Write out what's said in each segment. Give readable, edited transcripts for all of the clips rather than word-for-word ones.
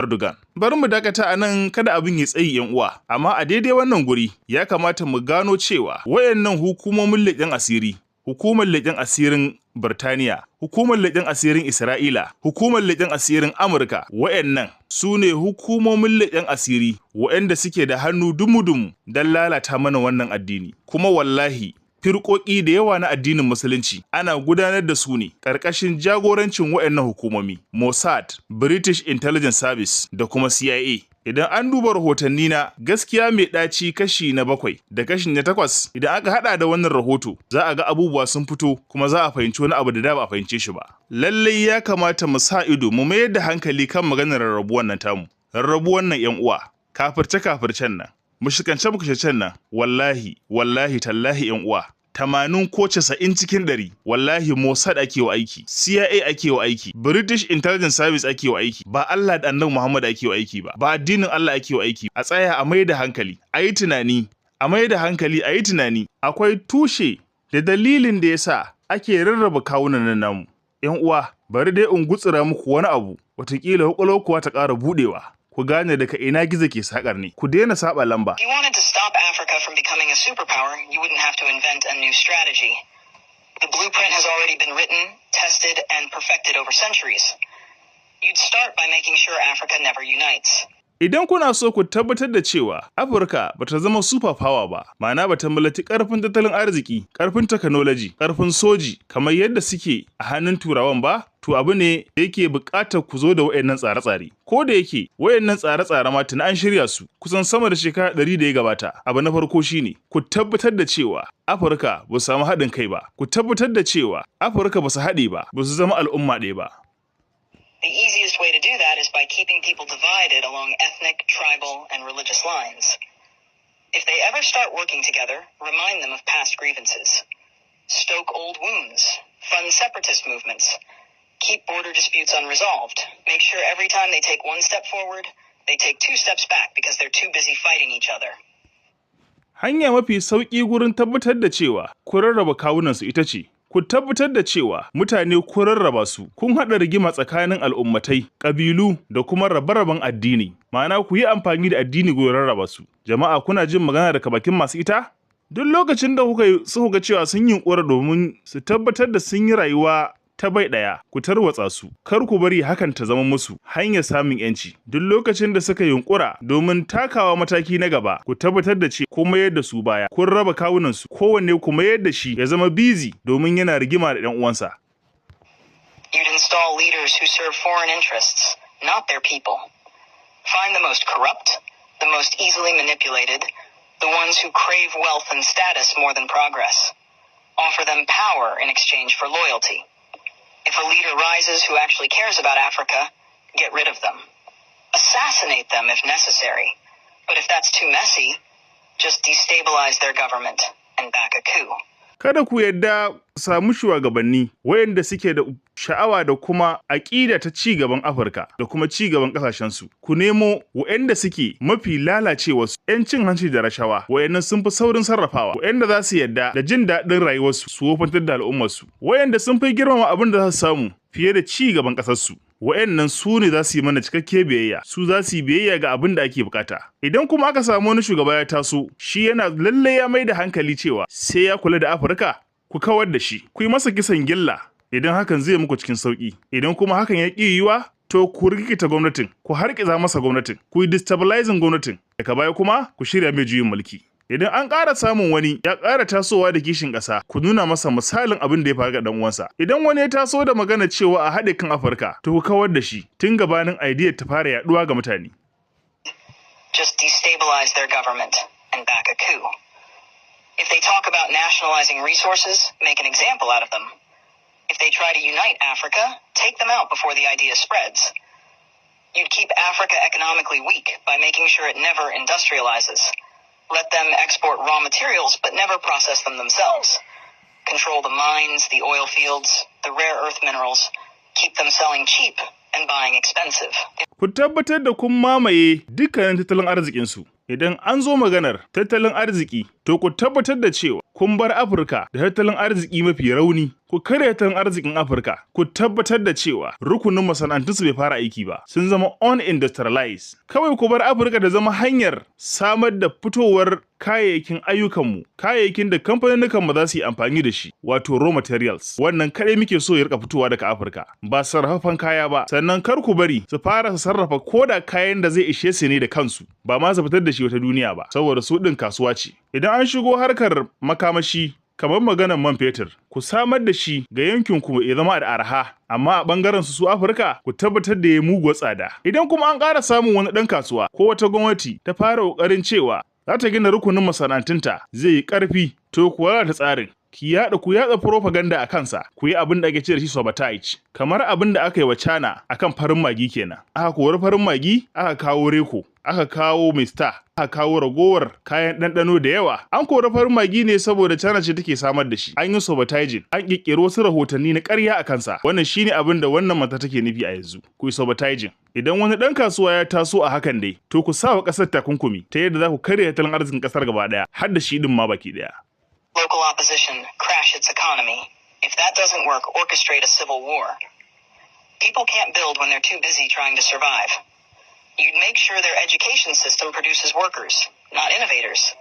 Erdogan. Bari mu dakata a nan kada abin ya tsayi yan uwa, amma a daidai wannan guri ya kamata mu gano cewa wayannan hukumomin leƙen asiri, hukumar leƙen asirin Birtaniya, hukumar leƙen asirin Isra'ila, hukumar leƙen asirin Amurka, wayannan su ne hukumomin leƙen asiri wayanda suke da hannu dumu-dumu don lalata mana wannan addini. Kuma wallahi firƙoƙi da yawa na addinin musulunci ana gudanar da su ne ƙarƙashin jagorancin waɗannan hukumomi, Mossad, British Intelligence Service da kuma CIA. Idan an duba rahotanni na gaskiya mai ɗaci kashi na 7 da kashi na 8, idan aka haɗa da wannan rahoto za a ga abubuwa sun fito kuma za a fahimci wani abu da ba a fahimce shi ba. Lallai ya kamata mu sa ido mu mayar da hankali kan maganar rarrabuwan nan tamu. Rarrabuwan nan 'yan uwa, kafirce-kafircen nan, mushkance-mushkacen nan, wallahi tallahi 'yan uwa, 80 ko 90 cikin 100 wallahi Mossad ake wa aiki, CIA ake wa aiki, British Intelligence Service ake wa aiki, ba Allah da Annabi Muhammad ake wa aiki ba addinin Allah ake wa aiki. A tsaya a mai da hankali, a yi tunani, akwai tushe da dalilin da yasa ake rarraba kawunan nan namu. 'Yan uwa, bari dai in gutsura muku wani abu, wataƙila kwakwalwar kuwa ta ƙara buɗewa. Ku gane daga ina gizo ke sakar ne. Ku daina saba lamba. If you wanted to stop Africa from becoming a superpower, you wouldn't have to invent a new strategy. The blueprint has already been written, tested, and perfected over centuries. You'd start by making sure Africa never unites. Idan kuna so ku tabbatar da cewa Afirka bata zama super power ba, ma'ana bata mallaki karfin tattalin arziki, karfin technology, karfin soji kamar yadda suke a hannun turawan ba, to abu ne da yake buƙatar ku zo da wayannan tsare-tsare. Ko da yake wayannan tsare-tsare ma tun an shirya su kusan sama da shekara 100 da ya gabata. Abu na farko shine ku tabbatar da cewa Afirka ba su samu haɗin kai ba. Ku tabbatar da cewa Afirka ba su haɗe ba, ba su zama al'umma ɗaya ba. The easiest way to do that is by keeping people divided along ethnic, tribal, and religious lines. If they ever start working together, remind them of past grievances. Stoke old wounds. Fund separatist movements. Keep border disputes unresolved. Make sure every time they take one step forward, they take 2 steps back because they're too busy fighting each other. Hanya mafi sauƙi gurin tabbatar da cewa ku rarraba kawunansu ita ce ku tabbatar da cewa mutane ku rarraba su, kun haɗa rigima tsakanin al'ummatai, ƙabilu da kuma rabe-raben addini. Ma'ana ku yi amfani da addini gurin rarraba su. Jama'a kuna jin magana daga bakin masu ita? Duk lokacin da kuka ga cewa sun yi yunƙura domin su tabbatar da sun yi rayuwa ta bai ɗaya, ku tarwatsa su, kar ku bari hakan ta zama musu hanyar samun yanci. Duk lokacin da suka yunkura domin takawa mataki na gaba, ku tabbatar da ce kun mayar da su baya, kun raba kawunan su, kowanne ku mayar da shi ya zama busy domin yana rigima da ɗan uwansa. You'd install leaders who serve foreign interests, not their people. Find the most corrupt, the most easily manipulated, the ones who crave wealth and status more than progress. Offer them power in exchange for loyalty. If a leader rises who actually cares about Africa, get rid of them. Assassinate them if necessary. But if that's too messy, just destabilize their government and back a coup. Kada ku yadda samu shugabanni wayanda suke da sha'awa da kuma aƙida ta ci gaban Afirka da kuma ci gaban ƙasashensu. Ku nemo wayanda suke mafi lalacewa su, 'yan cin hanci da rashawa, wayannan sun fi saurin sarrafawa, wayanda za su yadda da jin daɗin rayuwarsu su wofantar da al'ummarsu, wayanda sun fi girmama abin da za su samu fiye da ci gaban ƙasarsu. Wa'annan su ne za su yi mana cikakke biyayya, su za su yi biyayya ga abin da ake bukata. Idan kuma aka samu wani shugaba ya taso, shi yana lalle ya mai da hankali cewa sai ya kula da Afirka, ku kawar da shi, ku yi masa kisan gilla, idan hakan zai muku cikin sauki. Idan kuma hakan ya ƙi yiwuwa, to ku rikita gwamnatin, ku harkiza masa gwamnatin, ku yi destabilizing gwamnatin, daga baya kuma ku shirya mai juyin mulki. Idan an ƙara samun wani ya ƙara tasowa da kishin ƙasa, ku nuna masa misalin abin da ya faru ga ɗan uwansa. Idan wani ya taso da magana cewa a haɗe kan Afirka, to ku kawar da shi tun gabanin idea ta fara yaɗuwa ga mutane. Just destabilize their government and back a coup. If they talk about nationalizing resources, make an example out of them. If they try to unite Africa, take them out before the idea spreads. You'd keep Africa economically weak by making sure it never industrializes. Let them export raw materials, but never process them themselves. Control the mines, the oil fields, the rare earth minerals. Keep them selling cheap and buying expensive. Ku tabbatar da kun mamaye dukkanin tattalin arzikinsu. Idan an zo maganar tattalin arziki, to ku tabbatar da cewa kun bar Afirka da tattalin arziki mafi rauni. Ku karya tattalin arzikin Afirka, ku tabbatar da cewa rukunin masana'antunsu bai fara aiki ba, sun zama unindustrialized. Kawai ku bar Afirka da zama hanyar samar da fitowar kayayyakin ayyukanmu, kayayyakin da kamfaninnukanmu za su yi amfani da shi, wato raw materials. Wannan kaɗai muke so ya rika fitowa daga Afirka, ba sarrafan kaya ba. Sannan kar ku bari su fara sarrafa koda kayan da zai ishe su ne da kansu, ba ma su fitar da shi wata duniya ba, saboda su ɗin kasuwa ce. Idan an shigo harkar makamashi, kamar maganar man fetur, ku samar da shi ga yankinku ya zama da arha, amma a ɓangaren su Afirka ku tabbatar da ya muguwar tsada. Idan kuma an ƙara samun wani ɗan kasuwa ko wata gwamnati ta fara ƙoƙarin cewa za ta gina rukunin masana'antunta zai yi ƙarfi, to ku lalata tsarin. Ku yatsa propaganda a kansa, ku yi abin da ake ce da shi sabotage, kamar abin da aka yi wa China akan farin magi kenan. Aka kori farin magi, aka kawo reko, aka kawo mista, aka kawo ragowar kayan ɗanɗano da yawa. An kori farin magi ne saboda China ce take samar da shi. An yi sabotaging, an ƙirƙiri wasu rahotanni na ƙarya a kansa. Wannan shine abin da wannan mata take nufi a yanzu. Ku yi sabotaging. Idan wani ɗan kasuwa ya taso a hakan dai, to ku sa wa ƙasar takunkumi ta yadda za ku karya tattalin arzikin ƙasar gaba ɗaya, har da shi ɗin ma baki ɗaya. Local opposition crash its economy. If that doesn't work, orchestrate a civil war. People can't build when they're too busy trying to survive. You'd make sure their education system produces workers, not innovators.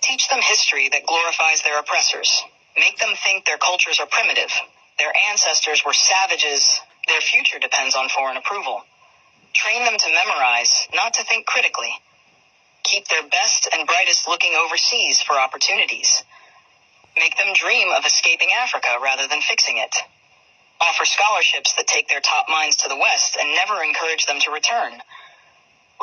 Teach them history that glorifies their oppressors. Make them think their cultures are primitive. Their ancestors were savages. Their future depends on foreign approval. Train them to memorize, not to think critically. Keep their best and brightest looking overseas for opportunities. Make them dream of escaping Africa rather than fixing it. Offer scholarships that take their top minds to the West and never encourage them to return.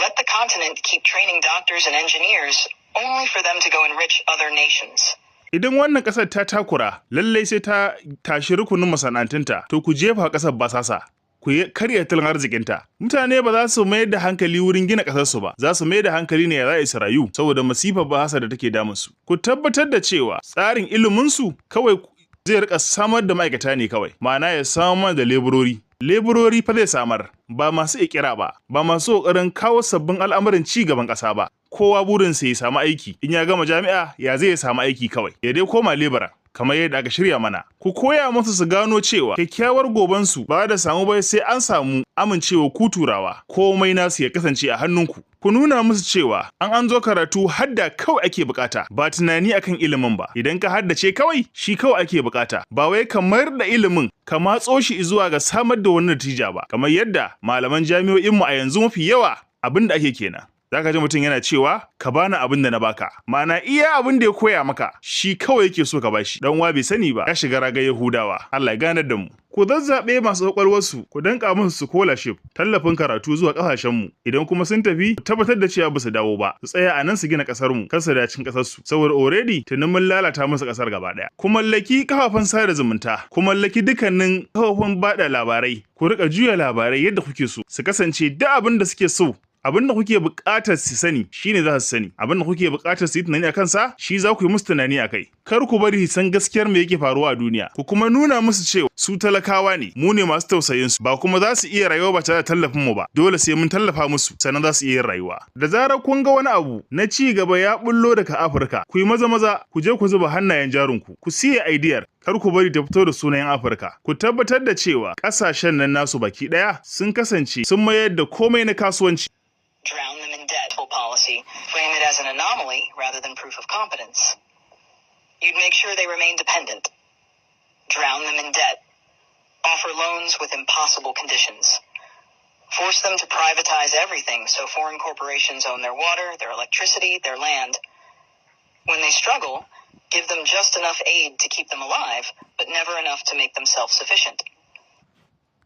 Let the continent keep training doctors and engineers only for them to go enrich other nations. Idan wannan ƙasar ta takura, lallai sai ta tashi rukunin masana'antunta, to ku jefa ƙasar basasa. Ku karya tattalin arzikinta. Mutane ba za su mayar da hankali wurin gina ƙasarsu ba, za su mayar da hankali ne ya za su rayu saboda masifar bahasa da take damunsu. Ku tabbatar da cewa tsarin iliminsu kawai zai rika samar da ma'aikata ne kawai, ma'ana ya samar da leburori. Leburori fa zai samar, ba masu ikira ba, ba masu ƙoƙarin kawo sabbin al'amuran ci gaban ƙasa ba. Kowa burinsa ya samu aiki, in ya gama jami'a ya zai samu aiki kawai, ya dai koma lebura. Kamar yadda aka shirya mana. Ku koya musu su gano cewa kyakkyawar gobansu ba da samu ba sai an samu amincewa ku turawa, komai nasu ya kasance a hannunku. Ku nuna musu cewa an zo karatu hadda kawai ake bukata, ba tunani akan ilimin ba. Idan ka haddace kawai, shi kawai ake bukata, ba wai kamar da ilimin ka matso shi zuwa ga samar da wani natija ba. Kamar yadda malaman jami'o'inmu a yanzu mafi yawa abin da ake kenan. Zaka ji mutum yana cewa ka bani abin da na baka, ma'ana iya abin da ya koya maka shi kawai yake so ka bashi. Dan uwa bai sani ba ya shiga ragar Yahudawa. Allah ya ganar da mu. Ku zazzabe masu kwakwalwarsu, ku danka musu scholarship, tallafin karatu zuwa kasashen mu. Idan kuma sun tafi, ku tabbatar da cewa ba su dawo ba. Su tsaya a nan su gina kasar mu, kar su da cin kasar su. Saboda already tunan mun lalata musu kasar gaba daya. Ku mallaki kafafen sada zumunta, ku mallaki dukkanin kafafen bada labarai. Ku rika juya labarai yadda kuke so. Su kasance duk abin da suke so. Abin da kuke buƙatar su sani shine za su sani. Abin da kuke buƙatar su yi tunani akan sa shi za ku yi musu tunani akai. Kar ku bari san gaskiyar me yake faruwa a duniya. Ku kuma nuna musu cewa su talakawa ne, mu ne masu tausayin su. Ba kuma za su iya rayuwa ba tare da tallafin mu ba. Dole sai mun tallafa musu sannan za su iya yin rayuwa. Da zarar kun ga wani abu na ci gaba ya bullo daga Afirka, ku yi maza ku je ku zuba hannayen jarunku. Ku siye idea. Kar ku bari ta fito da sunayen Afirka. Ku tabbatar da cewa ƙasashen nan nasu baki ɗaya sun kasance sun mayar da komai na kasuwanci. Drown them in debt policy, frame it as an anomaly rather than proof of competence. You'd make sure they remain dependent. Drown them in debt. Offer loans with impossible conditions. Force them to privatize everything so foreign corporations own their water, their electricity, their land. When they struggle, give them just enough aid to keep them alive, but never enough to make them self-sufficient.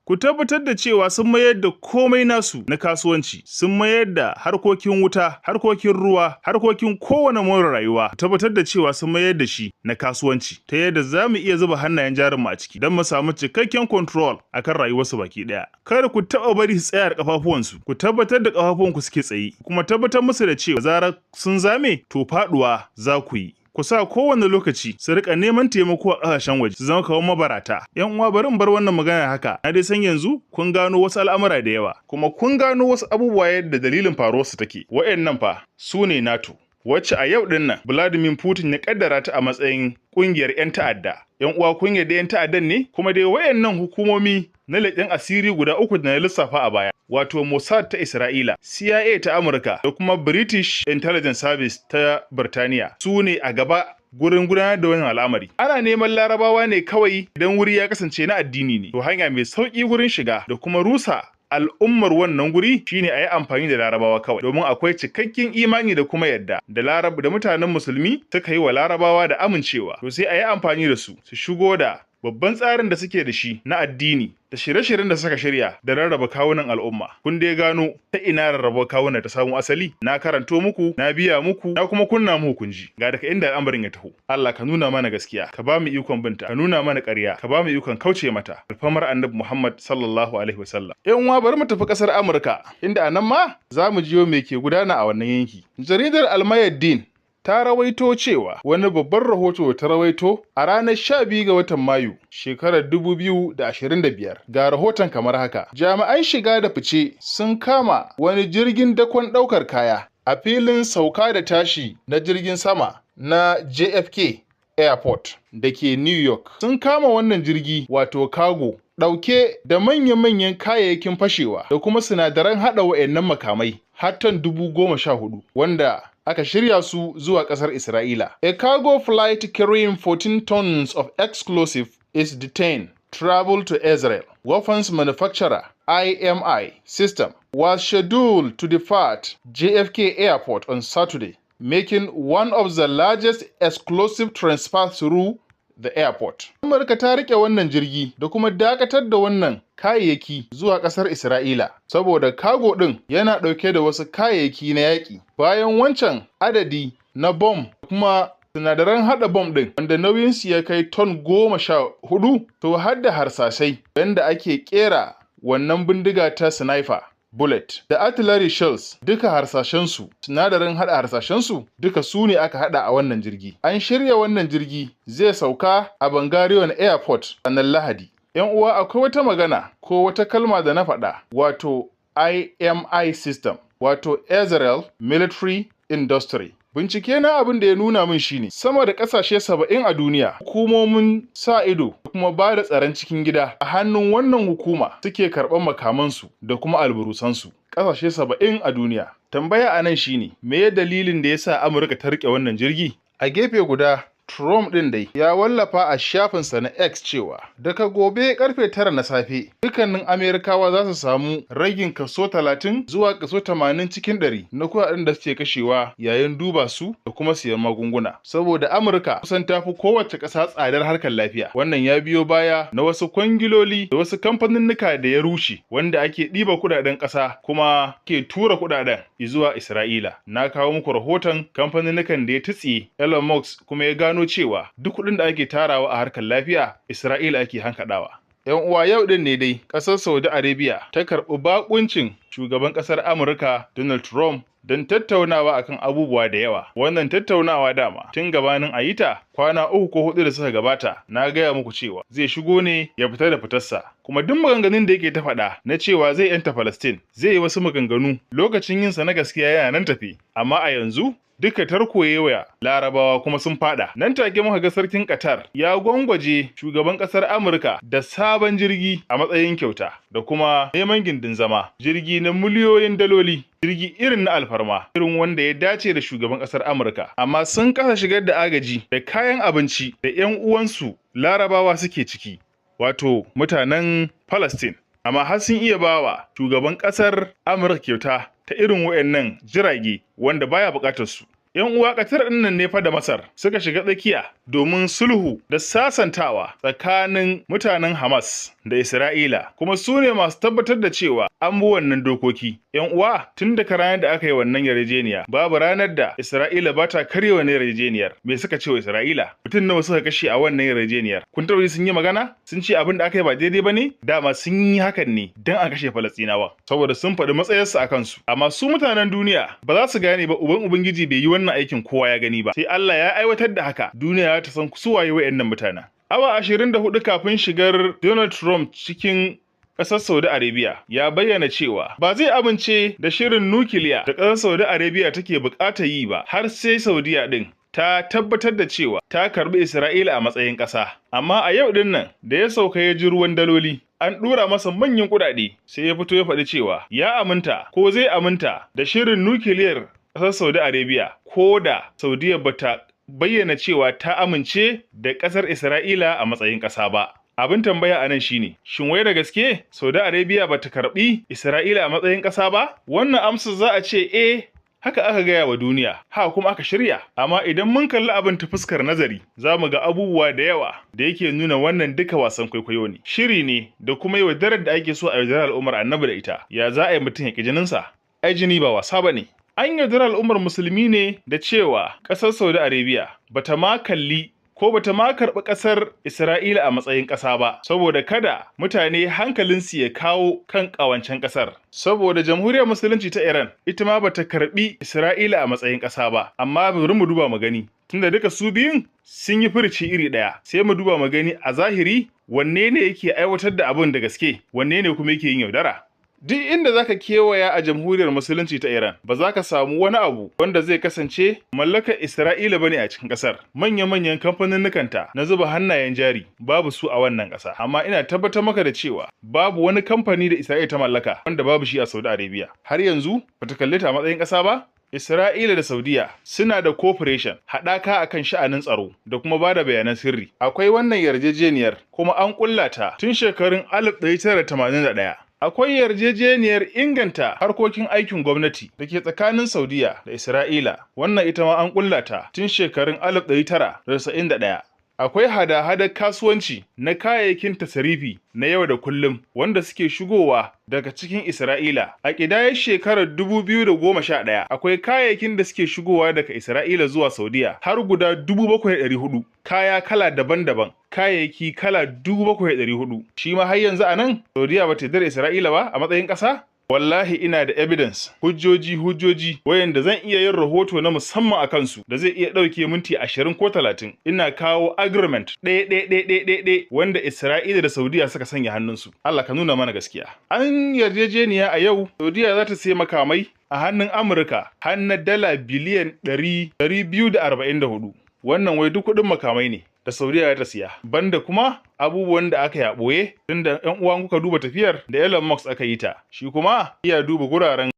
Ku tabbatar da cewa sun mayar da komai nasu na kasuwanci, sun mayar da harkokin wuta, harkokin ruwa, harkokin kowane more rayuwa. Ku tabbatar da cewa sun mayar da shi na kasuwanci, ta yadda za mu iya zuba hannayen jarinmu a ciki don mu samu cikakken control akan rayuwarsu baki ɗaya. Kada ku taɓa bari su tsaya da ƙafafuwansu, ku tabbatar da ƙafafuwanku suke tsaye, kuma tabbatar musu da cewa zarar sun zame to faɗuwa za ku yi. Ku sa kowane lokaci su rika neman taimako a ƙasashen waje su zama kamar mabarata. Yan uwa bari in bar wannan magana haka. Na dai san yanzu kun gano wasu al'amura da yawa, kuma kun gano wasu abubuwa yadda dalilin faruwar su take. Waɗannan fa su ne NATO. wacce a yau din nan Vladimir Putin ya kaddara ta a matsayin kungiyar 'yan ta'adda. 'Yan uwa kungiyar da 'yan ta'addan ne, kuma dai wayannan hukumomi na leƙen asiri guda uku da na lissafa a baya, wato Mossad ta Isra'ila, CIA ta Amurka da kuma British Intelligence Service ta Birtaniya su ne a gaba gurin gudanar da wannan al'amari. Ana neman Larabawa ne kawai idan wuri ya kasance na addini ne, to hanya mai sauki gurin shiga da kuma rusa al'ummar wannan guri shine a yi amfani da Larabawa kawai, domin akwai cikakken imani da kuma yadda da mutanen musulmi suka yi wa Larabawa da amincewa, to sai a yi amfani da su shigo da babban tsarin da suke da shi na addini da shirye-shiryen da suka shirya da rarraba kawunan al'umma. Kun dai gano ta ina rarraba kawunan ta samu asali? Na karanto muku, na biya muku, na kuma kunna muku kunji. Ga daga inda al'amarin ya taho. Allah ka nuna mana gaskiya, ka ba mu ikon binta, ka nuna mana ƙarya, ka ba mu ikon kauce mata. Alfamar Annabi Muhammad sallallahu alaihi wasallam. Yan uwa bari mu tafi ƙasar Amurka, inda anan ma za mu jiyo me ke gudana a wannan yanki. Jaridar Almayaddin ta rawaito cewa wani babban rahoto ta rawaito a ranar 12 ga watan Mayu shekarar 2025. Ga rahoton kamar haka. Jami'an shiga da fice sun kama wani jirgin dakon ɗaukar kaya a filin sauka da tashi na jirgin sama na JFK Airport da ke New York. Sun kama wannan jirgi wato cargo ɗauke da manya-manyan kayayyakin fashewa da kuma sinadaran haɗa wa'annan makamai har ton 14,000 wanda aka shirya su zuwa ƙasar Isra'ila. A cargo flight carrying 14 tons of explosive is detained, traveled to Israel. Weapons manufacturer IMI system was scheduled to depart JFK Airport on Saturday, making one of the largest explosive transfers through the airport. Amurka ta rike wannan jirgi da kuma dakatar da wannan kayayyaki zuwa ƙasar Isra'ila saboda cargo ɗin yana ɗauke da wasu kayayyaki na yaƙi. Bayan wancan adadi na bom kuma sinadaran haɗa bom ɗin wanda nauyinsu ya kai ton 14, to har da harsashai yanda ake ƙera wannan bindiga ta sniper bullet da artillery shells, duka harsashensu, sinadarin haɗa harsashensu duka su ne aka haɗa a wannan jirgi. An shirya wannan jirgi zai sauka a Bangariyon Airport ranar Lahadi. 'Yan uwa akwai wata magana ko wata kalma da na faɗa, wato IMI system, wato Israel Military Industry. Bincike na abin da ya nuna min shine sama da ƙasashe 70 a duniya hukumomin sa ido da kuma ba da tsaron cikin gida a hannun wannan hukuma suke karɓar makamansu da kuma alburusansu. Ƙasashe 70 a duniya. Tambaya a nan shine me dalilin da yasa Amurka ta rike wannan jirgi? A gefe guda Trump ɗin dai ya wallafa a shafinsa na X cewa daga gobe karfe 9 na safe dukkanin Amerikawa za su samu ragin kaso 30 zuwa kaso 80 cikin 100 na kuɗaɗen da suke kashewa yayin duba su da kuma siyan magunguna. Saboda Amurka kusan tafi kowace ƙasa tsadar harkar lafiya. Wannan ya biyo baya na wasu kwangiloli da wasu kamfaninnika da ya rushe wanda ake ɗiba kuɗaɗen ƙasa kuma ke tura kuɗaɗen zuwa Isra'ila. Na kawo muku rahoton kamfaninnikan da ya tutse Elon Musk kuma ya gano cewa duk kuɗin da ake tarawa a harkar lafiya Isra'ila ake hankadawa. 'Yan uwa yau din ne dai ƙasar Saudi Arabia ta karɓi bakuncin shugaban ƙasar Amurka Donald Trump don tattaunawa akan abubuwa da yawa. Wannan tattaunawa dama tun gabanin a yi ta kwana 3 ko 4 da suka gabata na gaya muku cewa zai shigo ne ya fita da fitarsa. Kuma duk maganganun da yake ta faɗa na cewa zai yanta Palestine, zai yi wasu maganganu lokacin yinsa na gaskiya yana nan tafi. Amma a yanzu duka tarko waya Larabawa kuma sun fada. Nan take muka ga sarkin Qatar ya gwangwaje shugaban kasar Amurka da sabon jirgi a matsayin kyauta da kuma neman gindin zama. Jirgi na miliyoyin daloli, jirgi irin na alfarma, irin wanda ya dace da shugaban kasar Amurka. Amma sun kasa shigar da agaji da kayan abinci da 'yan uwansu Larabawa suke ciki, wato mutanen Palestine. Amma har sun iya bawa shugaban kasar Amurka kyauta ta irin wayannan jirage wanda baya bukatar su. 'Yan uwa Qatar ɗin nan ne fa da Masar suka shiga tsakiya domin sulhu da sasantawa tsakanin mutanen Hamas da Isra'ila, kuma su ne masu tabbatar da cewa an bi wannan dokoki. 'Yan uwa tun daga ranar da aka yi wannan yarjejeniya babu ranar da Isra'ila ba ta karya wannan yarjejeniyar. Me suka ce wa Isra'ila? Mutum nawa suka kashe a wannan yarjejeniyar? Kun tabbata sun yi magana? Sun ce abin da aka yi ba daidai ba ne? Dama sun yi hakan ne don a kashe Falastinawa saboda sun faɗi matsayarsu a kansu. Amma su mutanen duniya ba za su gane ba, Ubangiji bai yi wannan aikin kowa ya gani ba. Sai Allah ya aiwatar da haka, duniya ta san su waye wayannan mutanen. Awa 24 kafin shigar Donald Trump cikin ƙasar Saudi Arabia ya bayyana cewa ba zai amince da shirin nukiliya da ƙasar Saudi Arabia take buƙatar yi ba har sai Saudiya ɗin ta tabbatar da cewa ta karɓi Isra'ila a matsayin ƙasa. Amma a yau ɗin nan da ya sauka ya ji ruwan daloli, an ɗora masa manyan kuɗaɗe sai ya fito ya faɗi cewa ya aminta ko zai aminta da shirin nukiliyar ƙasar Saudi Arabia ko da Saudiya bata bayyana cewa ta amince da ƙasar Isra'ila a matsayin ƙasa ba. Abin tambaya a nan shine, shin wai da gaske Saudi Arabia bata karɓi Isra'ila a matsayin ƙasa ba? Wannan amsar za a ce haka aka gaya wa duniya, haka kuma aka shirya. Amma idan mun kalli abin ta fuskar nazari, za mu ga abubuwa da yawa da yake nuna wannan duka wasan kwaikwayo ne. Shiri ne da kuma yaudarar da ake so a yaudarar al'ummar annabi da ita. Ya za a yi mutum ya ƙi jininsa? Ai jini ba wasa ba ne. An yaudara al'ummar musulmi ne da cewa ƙasar Saudi Arabia bata ma kalli ko bata ma karɓi ƙasar Isra'ila a matsayin ƙasa ba, saboda kada mutane hankalinsu ya kawo kan ƙawancen ƙasar. Saboda Jamhuriyar Musulunci ta Iran ita ma bata karɓi Isra'ila a matsayin ƙasa ba, amma bari mu duba mu gani. Tunda duka su biyun sun yi furici iri ɗaya, sai mu duba mu gani a zahiri wanne ne yake aiwatar da abin da gaske, wanne ne kuma yake yin yaudara. Duk inda zaka kewaya a Jamhuriyar Musulunci ta Iran, ba za ka samu wani abu wanda zai kasance mallakar Isra'ila bane a cikin ƙasar. Manya-manyan kamfanunukanta na zuba hannayen jari babu su a wannan ƙasa. Amma ina tabbatar maka da cewa babu wani kamfani da Isra'ila ta mallaka wanda babu shi a Saudi Arabia. Har yanzu bata kalle ta a matsayin ƙasa ba? Isra'ila da Saudiya suna da cooperation, haɗaka akan sha'anin tsaro da kuma bada bayanan sirri. Akwai wannan yarjejeniyar kuma an ƙulla ta tun shekarun 1981. Akwai yarjejeniyar inganta harkokin aikin gwamnati da ke tsakanin Saudiya da Isra'ila. Wannan ita ma an ƙulla ta tun shekarun 1991. Akwai hada-hadar kasuwanci na kayayyakin tasarifi na yau da kullum wanda suke shigowa daga cikin Isra'ila. A ƙidayar shekarar 2011 akwai kayayyakin da suke shigowa daga Isra'ila zuwa Saudiya har guda 7,400. Kaya kala daban-daban, kayayyaki kala 7,400. Shi ma har yanzu a nan Saudiya ba ta yarda da Isra'ila ba a matsayin ƙasa? Wallahi ina da evidence, hujjoji wayanda zan iya yin rahoto na musamman a kansu da zai iya ɗauke minti 20 ko 30. Ina kawo agreement ɗaya wanda Isra'ila da Saudiya suka sanya hannunsu. Allah ka nuna mana gaskiya. An yarjejeniya a yau, Saudiya za ta sai makamai a hannun Amurka har na dala biliyan 244. Wannan wai duk kuɗin makamai ne da Saudiya ta siya. Banda kuma abubuwan da aka yaɓoye, tunda 'yan uwan kuka duba tafiyar da Elon Musk aka yi ta. Shi kuma iya duba guraren